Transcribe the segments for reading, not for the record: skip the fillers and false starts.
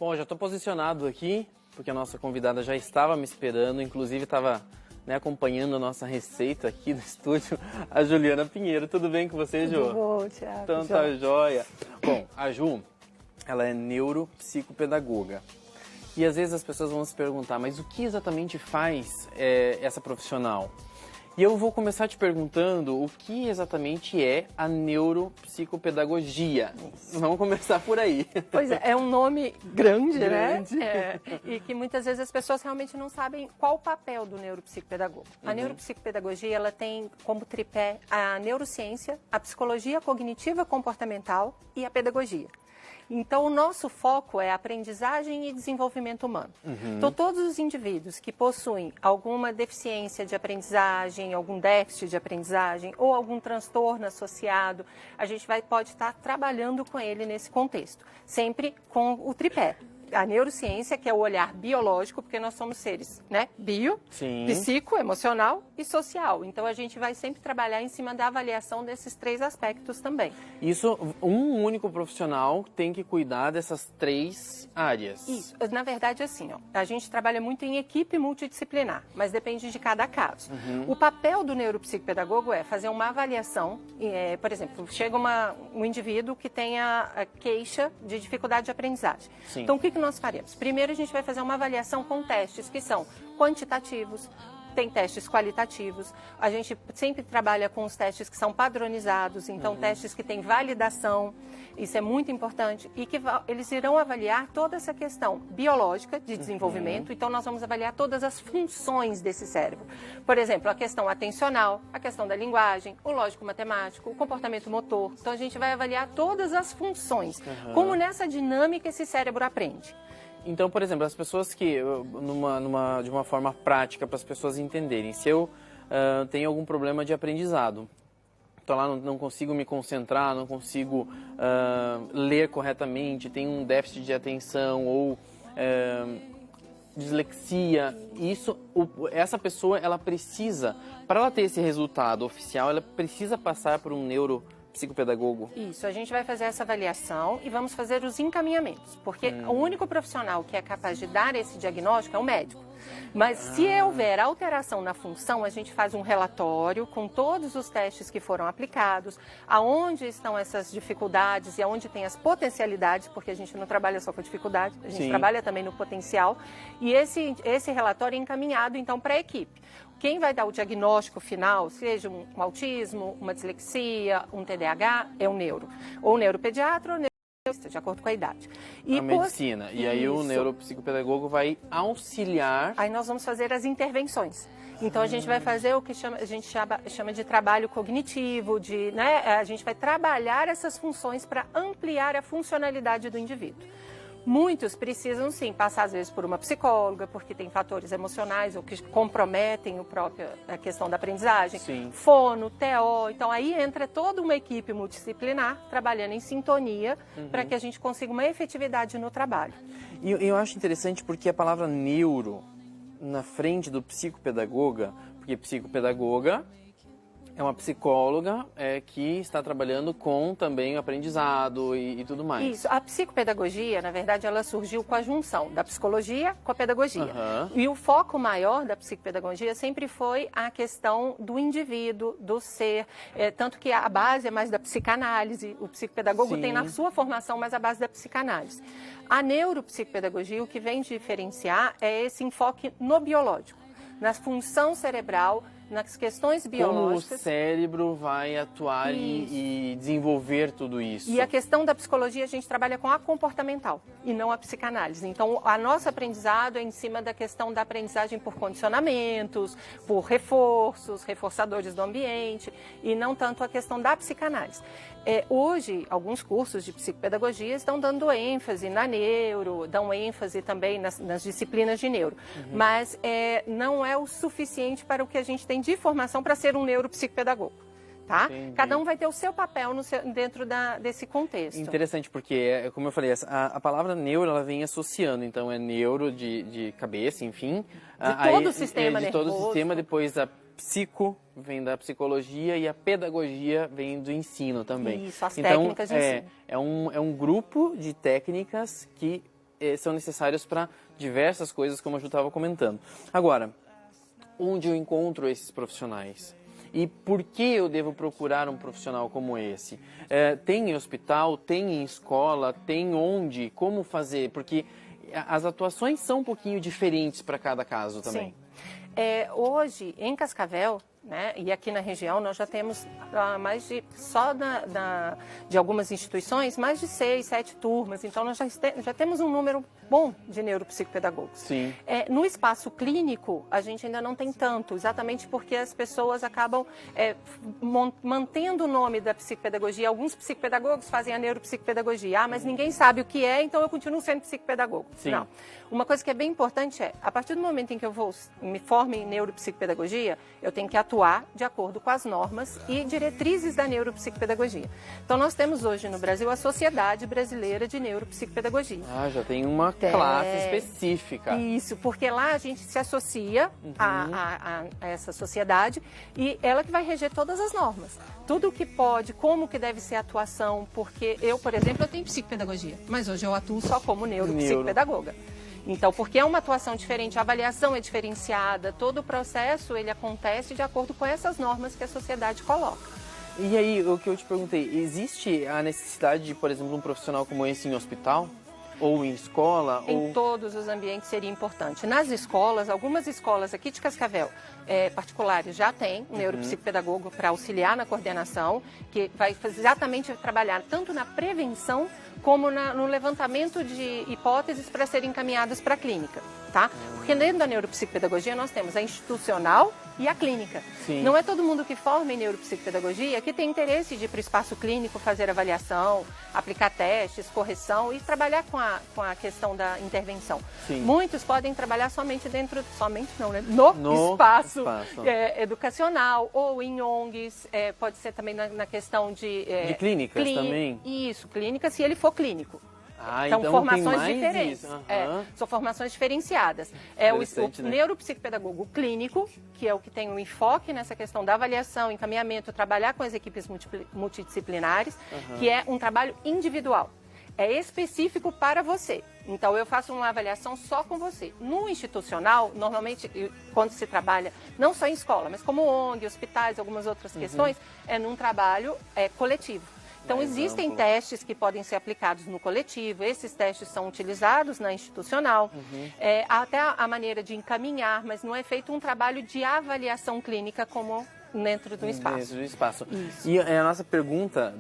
Bom, já estou posicionado aqui, porque a nossa convidada já estava me esperando, inclusive estava acompanhando a nossa receita aqui no estúdio, a Juliana Pinheiro. Tudo bem com você, Ju? Tudo bom, Thiago. Então tá joia. Bom, a Ju, ela é neuropsicopedagoga. E às vezes as pessoas vão se perguntar, mas o que exatamente faz essa profissional? E eu vou começar te perguntando o que exatamente é a neuropsicopedagogia. Vamos começar por aí. Pois é um nome grande, né? E que muitas vezes as pessoas realmente não sabem qual o papel do neuropsicopedagogo. A neuropsicopedagogia, ela tem como tripé a neurociência, a psicologia cognitiva comportamental e a pedagogia. Então, o nosso foco é aprendizagem e desenvolvimento humano. Então, todos os indivíduos que possuem alguma deficiência de aprendizagem, algum déficit de aprendizagem ou algum transtorno associado, a gente pode estar trabalhando com ele nesse contexto, sempre com o tripé. A neurociência, que é o olhar biológico, porque nós somos seres, né? Bio, Sim. psico, emocional e social. Então, a gente vai sempre trabalhar em cima da avaliação desses três aspectos também. Isso, um único profissional tem que cuidar dessas três áreas. Isso. Na verdade, assim, a gente trabalha muito em equipe multidisciplinar, mas depende de cada caso. O papel do neuropsicopedagogo é fazer uma avaliação. Por exemplo, chega um indivíduo que tenha queixa de dificuldade de aprendizagem. Sim. Então, o que nós faremos? Primeiro, a gente vai fazer uma avaliação com testes que são quantitativos, tem testes qualitativos. A gente sempre trabalha com os testes que são padronizados, então testes que têm validação, isso é muito importante, e que eles irão avaliar toda essa questão biológica de desenvolvimento, então nós vamos avaliar todas as funções desse cérebro. Por exemplo, a questão atencional, a questão da linguagem, o lógico-matemático, o comportamento motor. Então a gente vai avaliar todas as funções, como nessa dinâmica esse cérebro aprende. Então, por exemplo, as pessoas que, de uma forma prática, para as pessoas entenderem, se eu tenho algum problema de aprendizado, estou lá, não consigo me concentrar, não consigo ler corretamente, tenho um déficit de atenção ou dislexia, essa pessoa, ela precisa, para ela ter esse resultado oficial, ela precisa passar por um neuropsicopedagogo? Isso, a gente vai fazer essa avaliação e vamos fazer os encaminhamentos, porque o único profissional que é capaz de dar esse diagnóstico é o médico. Mas se houver alteração na função, a gente faz um relatório com todos os testes que foram aplicados, aonde estão essas dificuldades e aonde tem as potencialidades, porque a gente não trabalha só com dificuldade, a gente trabalha também no potencial, e esse relatório é encaminhado então para a equipe. Quem vai dar o diagnóstico final, seja um autismo, uma dislexia, um TDAH, é o neuro. Ou o neuropediatra ou o neurologista, de acordo com a idade. E a medicina. E aí o neuropsicopedagogo vai auxiliar. Aí nós vamos fazer as intervenções. Então a gente vai fazer o que a gente chama de trabalho cognitivo, a gente vai trabalhar essas funções para ampliar a funcionalidade do indivíduo. Muitos precisam, sim, passar às vezes por uma psicóloga, porque tem fatores emocionais ou que comprometem a questão da aprendizagem. Sim. Fono, TO, então aí entra toda uma equipe multidisciplinar trabalhando em sintonia para que a gente consiga uma efetividade no trabalho. E eu acho interessante porque a palavra neuro, na frente do psicopedagoga, porque psicopedagoga é uma psicóloga que está trabalhando com também o aprendizado e tudo mais. Isso. A psicopedagogia, na verdade, ela surgiu com a junção da psicologia com a pedagogia. E o foco maior da psicopedagogia sempre foi a questão do indivíduo, do ser. Tanto que a base é mais da psicanálise. O psicopedagogo tem na sua formação mais a base da psicanálise. A neuropsicopedagogia, o que vem diferenciar é esse enfoque no biológico, na função cerebral, nas questões biológicas. Como o cérebro vai atuar e desenvolver tudo isso. E a questão da psicologia, a gente trabalha com a comportamental e não a psicanálise. Então, a nosso aprendizado é em cima da questão da aprendizagem por condicionamentos, por reforços, reforçadores do ambiente, e não tanto a questão da psicanálise. Hoje, alguns cursos de psicopedagogia estão dando ênfase na neuro, dão ênfase também nas disciplinas de neuro, mas não é o suficiente para o que a gente tem de formação para ser um neuropsicopedagogo. Tá? Cada um vai ter o seu papel dentro desse contexto. Interessante, porque, como eu falei, a palavra neuro, ela vem associando, então é neuro de cabeça, enfim. De todo o sistema nervoso. De todo o sistema, depois a psico vem da psicologia e a pedagogia vem do ensino também. Isso, as técnicas de ensino. É um grupo de técnicas que são necessários para diversas coisas, como a Ju estava comentando. Agora, onde eu encontro esses profissionais? E por que eu devo procurar um profissional como esse? Tem em hospital, tem em escola, tem onde, como fazer? Porque as atuações são um pouquinho diferentes para cada caso também. Sim. Hoje, em Cascavel, né, e aqui na região, nós já temos mais de, só de algumas instituições, mais de 6, 7 turmas. Então, nós já temos um número bom de neuropsicopedagogos. Sim. No espaço clínico, a gente ainda não tem tanto, exatamente porque as pessoas acabam mantendo o nome da psicopedagogia. Alguns psicopedagogos fazem a neuropsicopedagogia. Mas ninguém sabe o que é, então eu continuo sendo psicopedagogo. Sim. Não. Uma coisa que é bem importante a partir do momento em que eu me formo em neuropsicopedagogia, eu tenho que atuar de acordo com as normas e diretrizes da neuropsicopedagogia. Então, nós temos hoje no Brasil a Sociedade Brasileira de Neuropsicopedagogia. Já tem uma classe específica. Isso, porque lá a gente se associa a essa sociedade e ela que vai reger todas as normas. Tudo o que pode, como que deve ser a atuação, porque eu, por exemplo, eu tenho psicopedagogia, mas hoje eu atuo só como neuropsicopedagoga. Então, porque é uma atuação diferente, a avaliação é diferenciada, todo o processo ele acontece de acordo com essas normas que a sociedade coloca. E aí, o que eu te perguntei, existe a necessidade de, por exemplo, um profissional como esse em hospital? Ou em escola? Em todos os ambientes seria importante. Nas escolas, algumas escolas aqui de Cascavel, particulares, já tem um neuropsicopedagogo para auxiliar na coordenação, que vai exatamente trabalhar tanto na prevenção como no levantamento de hipóteses para serem encaminhadas para a clínica, tá? Porque dentro da neuropsicopedagogia nós temos a institucional e a clínica. Sim. Não é todo mundo que forma em neuropsicopedagogia que tem interesse de ir para o espaço clínico, fazer avaliação, aplicar testes, correção e trabalhar com a questão da intervenção. Sim. Muitos podem trabalhar somente no espaço educacional ou em ONGs, pode ser também na questão de clínicas também? Isso, clínica, se ele for clínico. Então formações tem mais diferentes. Isso. São formações diferenciadas. O neuropsicopedagogo clínico, que é o que tem o enfoque nessa questão da avaliação, encaminhamento, trabalhar com as equipes multidisciplinares, que é um trabalho individual. É específico para você. Então, eu faço uma avaliação só com você. No institucional, normalmente, quando se trabalha, não só em escola, mas como ONG, hospitais, algumas outras questões, é num trabalho coletivo. Então, existem testes que podem ser aplicados no coletivo, esses testes são utilizados na institucional, até a maneira de encaminhar, mas não é feito um trabalho de avaliação clínica como dentro do espaço. Dentro do espaço. Isso. E a nossa pergunta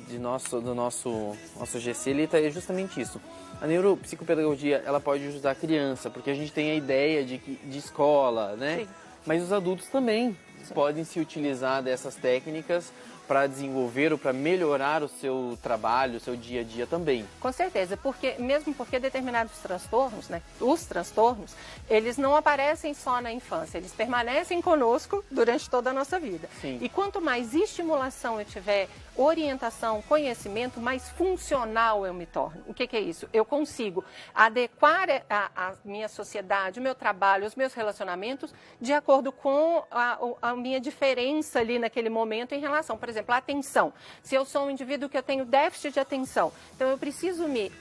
do nosso GC é justamente isso. A neuropsicopedagogia, ela pode ajudar a criança, porque a gente tem a ideia de escola, né? Sim. Mas os adultos também podem se utilizar dessas técnicas para desenvolver ou para melhorar o seu trabalho, o seu dia a dia também. Com certeza, mesmo porque determinados transtornos, né, os transtornos, eles não aparecem só na infância, eles permanecem conosco durante toda a nossa vida. Sim. E quanto mais estimulação eu tiver, orientação, conhecimento, mais funcional eu me torno. O que é isso? Eu consigo adequar a minha sociedade, o meu trabalho, os meus relacionamentos de acordo com a minha diferença ali naquele momento em relação, por exemplo, a atenção. Se eu sou um indivíduo que eu tenho déficit de atenção, então eu preciso me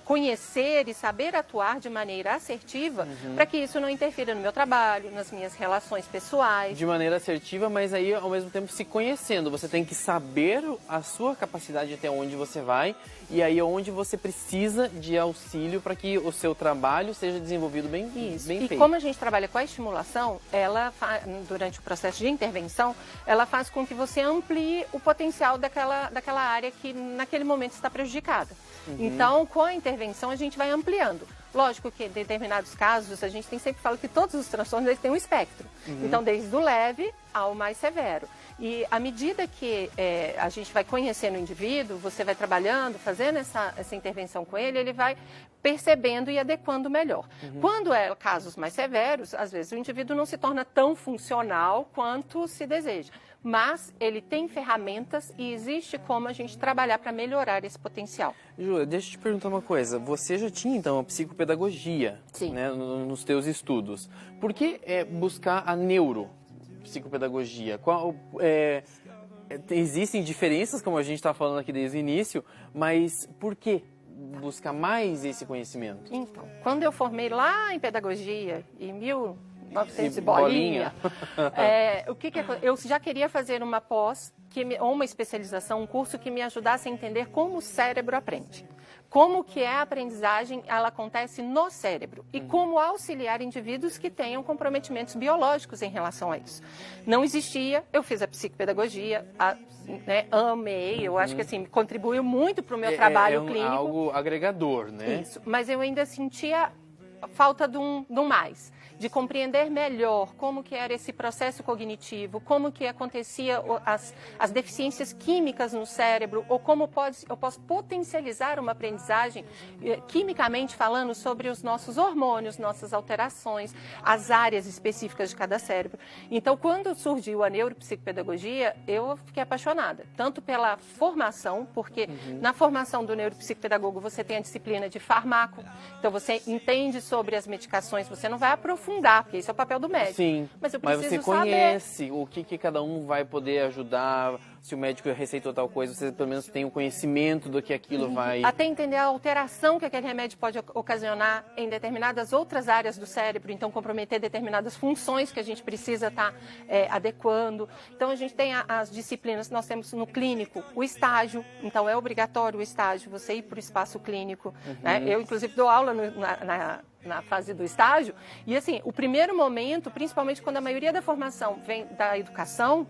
conhecer e saber atuar de maneira assertiva para que isso não interfira no meu trabalho, nas minhas relações pessoais. De maneira assertiva, mas aí ao mesmo tempo se conhecendo. Você tem que saber a sua capacidade até onde você vai e aí onde você precisa de auxílio para que o seu trabalho seja desenvolvido bem feito. E como a gente trabalha com a estimulação, durante o processo de intervenção, ela faz com que você amplie o potencial daquela área que naquele momento está prejudicada. Então, com a intervenção, a gente vai ampliando. Lógico que em determinados casos, a gente sempre fala que todos os transtornos eles têm um espectro. Então, desde o leve ao mais severo. E à medida que a gente vai conhecendo o indivíduo, você vai trabalhando, fazendo essa intervenção com ele vai percebendo e adequando melhor. Quando é casos mais severos, às vezes o indivíduo não se torna tão funcional quanto se deseja. Mas ele tem ferramentas e existe como a gente trabalhar para melhorar esse potencial. Ju, deixa eu te perguntar uma coisa. Você já tinha, então, a psicopedagogia, né, nos teus estudos. Por que buscar a neuropsicopedagogia? Existem diferenças, como a gente está falando aqui desde o início, mas por que buscar mais esse conhecimento? Então, quando eu formei lá em pedagogia, em 1900 e bolinha, eu já queria fazer uma pós, ou uma especialização, um curso que me ajudasse a entender como o cérebro aprende. Como que a aprendizagem ela acontece no cérebro e como auxiliar indivíduos que tenham comprometimentos biológicos em relação a isso. Não existia, eu fiz a psicopedagogia, amei, eu acho que assim, contribuiu muito para o meu trabalho clínico. É algo agregador, né? Isso, mas eu ainda sentia falta de um mais. De compreender melhor como que era esse processo cognitivo, como que acontecia as deficiências químicas no cérebro, ou como eu posso potencializar uma aprendizagem, quimicamente falando, sobre os nossos hormônios, nossas alterações, as áreas específicas de cada cérebro. Então, quando surgiu a neuropsicopedagogia, eu fiquei apaixonada, tanto pela formação, porque na formação do neuropsicopedagogo você tem a disciplina de farmaco, então você entende sobre as medicações, você não vai aprofundar, porque esse é o papel do médico. Sim, mas você conhece saber o que cada um vai poder ajudar. Se o médico receitou tal coisa, você pelo menos tem o conhecimento do que aquilo vai... Até entender a alteração que aquele remédio pode ocasionar em determinadas outras áreas do cérebro, então comprometer determinadas funções que a gente precisa estar adequando. Então a gente tem as disciplinas que nós temos no clínico, o estágio, então é obrigatório o estágio, você ir para o espaço clínico. Né? Eu, inclusive, dou aula na fase do estágio, e assim, o primeiro momento, principalmente quando a maioria da formação vem da educação,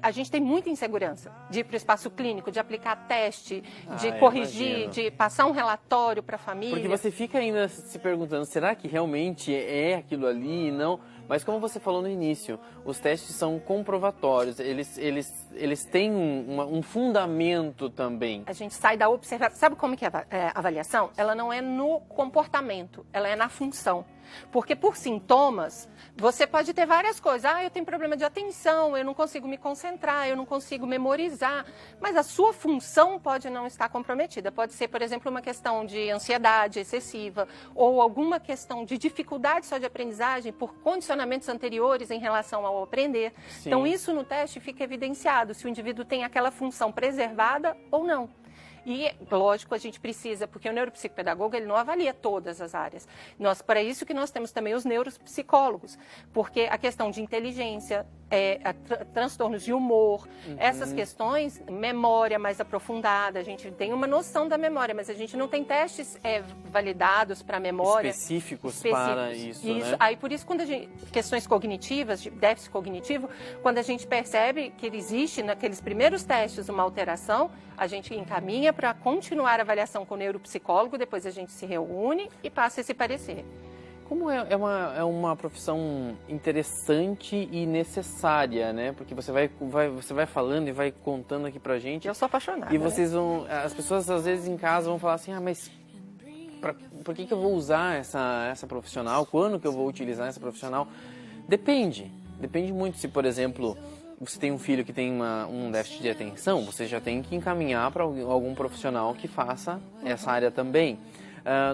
a gente tem muita insegurança de ir para o espaço clínico, de aplicar teste, de corrigir, de passar um relatório para a família. Porque você fica ainda se perguntando, será que realmente é aquilo ali e não? Mas como você falou no início, os testes são comprovatórios, eles têm um fundamento também. A gente sai da observação. Sabe como que é a avaliação? Ela não é no comportamento, ela é na função. Porque por sintomas, você pode ter várias coisas. Eu tenho problema de atenção, eu não consigo me concentrar, eu não consigo memorizar. Mas a sua função pode não estar comprometida. Pode ser, por exemplo, uma questão de ansiedade excessiva ou alguma questão de dificuldade só de aprendizagem por condicionamentos anteriores em relação ao aprender. Sim. Então, isso no teste fica evidenciado se o indivíduo tem aquela função preservada ou não. E, lógico, a gente precisa, porque o neuropsicopedagogo ele não avalia todas as áreas. Para isso que nós temos também os neuropsicólogos, porque a questão de inteligência, transtornos de humor, essas questões, memória mais aprofundada, a gente tem uma noção da memória, mas a gente não tem testes validados para memória. Específicos para isso, né? Aí, por isso, quando questões cognitivas, de déficit cognitivo, quando a gente percebe que existe naqueles primeiros testes uma alteração, a gente encaminha para continuar a avaliação com o neuropsicólogo, depois a gente se reúne e passa esse parecer. Como é uma profissão interessante e necessária, né? Porque você vai falando e vai contando aqui pra gente. Eu sou apaixonada. E vocês as pessoas às vezes em casa vão falar assim, mas por que eu vou usar essa profissional? Quando que eu vou utilizar essa profissional? Depende muito. Se, por exemplo, você tem um filho que tem um déficit de atenção, você já tem que encaminhar para algum profissional que faça essa área também.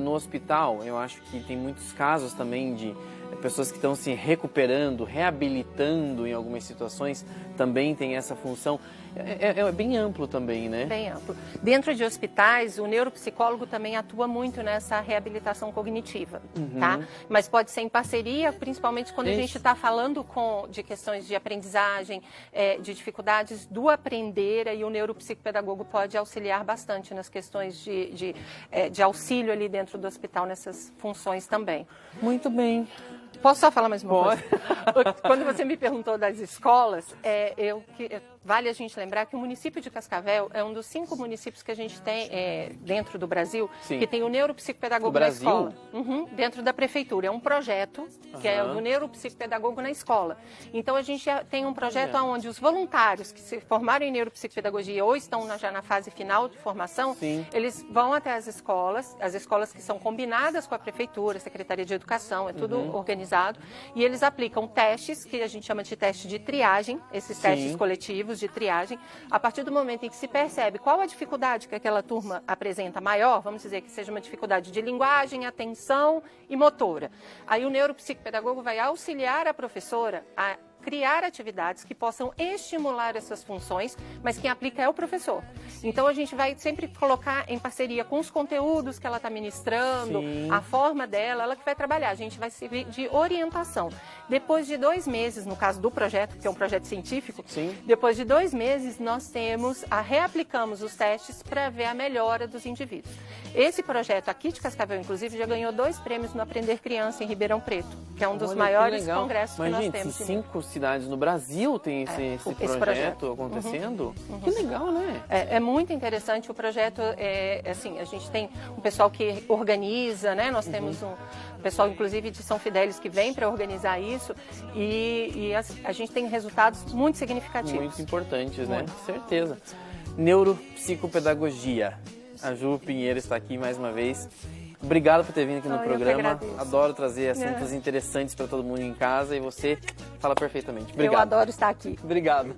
No hospital, eu acho que tem muitos casos também de pessoas que estão se recuperando, reabilitando em algumas situações, também tem essa função. É bem amplo também, né? Bem amplo. Dentro de hospitais, o neuropsicólogo também atua muito nessa reabilitação cognitiva, tá? Mas pode ser em parceria, principalmente quando a gente está falando de questões de aprendizagem, de dificuldades do aprender, e o neuropsicopedagogo pode auxiliar bastante nas questões de auxílio ali dentro do hospital, nessas funções também. Muito bem. Posso só falar mais uma coisa? Quando você me perguntou das escolas, vale a gente lembrar que o município de Cascavel é um dos 5 municípios que a gente tem dentro do Brasil, que tem o neuropsicopedagogo na escola. Dentro da prefeitura. É um projeto que é o do neuropsicopedagogo na escola. Então, a gente tem um projeto onde os voluntários que se formaram em neuropsicopedagogia ou estão já na fase final de formação, eles vão até as escolas que são combinadas com a prefeitura, a Secretaria de Educação, é tudo organizado, e eles aplicam testes, que a gente chama de teste de triagem, esses testes coletivos de triagem. A partir do momento em que se percebe qual a dificuldade que aquela turma apresenta maior, vamos dizer que seja uma dificuldade de linguagem, atenção e motora. Aí o neuropsicopedagogo vai auxiliar a professora a criar atividades que possam estimular essas funções, mas quem aplica é o professor. Então a gente vai sempre colocar em parceria com os conteúdos que ela está ministrando, a forma dela, ela que vai trabalhar. A gente vai servir de orientação. Depois de 2 meses, no caso do projeto, que é um projeto científico, depois de 2 meses nós reaplicamos os testes para ver a melhora dos indivíduos. Esse projeto aqui de Cascavel, inclusive, já ganhou 2 prêmios no Aprender Criança em Ribeirão Preto, que é um dos maiores congressos que nós temos. 5 cidades no Brasil tem esse projeto acontecendo? Que legal, né? É muito interessante o projeto. Assim, a gente tem um pessoal que organiza, né? Nós temos um pessoal, inclusive, de São Fidélis que vem para organizar isso e a gente tem resultados muito significativos. Muito importantes, né? Certeza. Neuropsicopedagogia. A Ju Pinheiro está aqui mais uma vez. Obrigado por ter vindo aqui no programa. Adoro trazer assuntos interessantes para todo mundo em casa e você fala perfeitamente. Obrigado. Eu adoro estar aqui. Obrigado.